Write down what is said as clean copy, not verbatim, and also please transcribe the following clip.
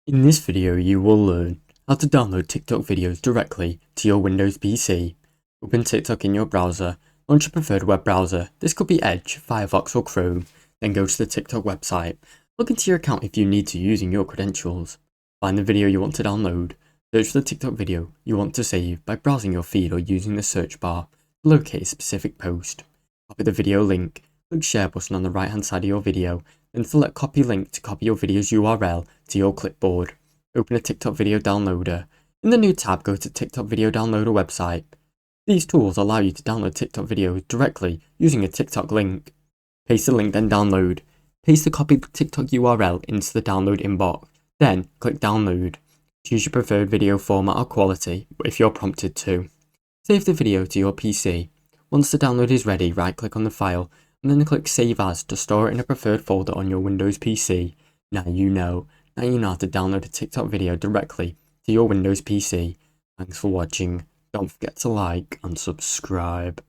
In this video you will learn how to download TikTok videos directly to your Windows PC. Open TikTok in your browser, launch your preferred web browser, this could be Edge, Firefox or Chrome, then go to the TikTok website. Log into your account if you need to using your credentials. Find the video you want to download, search for the TikTok video you want to save by browsing your feed or using the search bar to locate a specific post. Copy the video link, click share button on the right hand side of your video, then select copy link to copy your video's URL to your clipboard. Open a TikTok video downloader. In the new tab, go to TikTok video downloader website. These tools allow you to download TikTok videos directly using a TikTok link. Paste the link, then download. Paste the copied TikTok URL into the download inbox, then click download. Choose your preferred video format or quality if you're prompted to. Save the video to your PC. Once the download is ready, right click on the file and then click Save As to store it in a preferred folder on your Windows PC. Now you know how to download a TikTok video directly to your Windows PC. Thanks for watching. Don't forget to like and subscribe.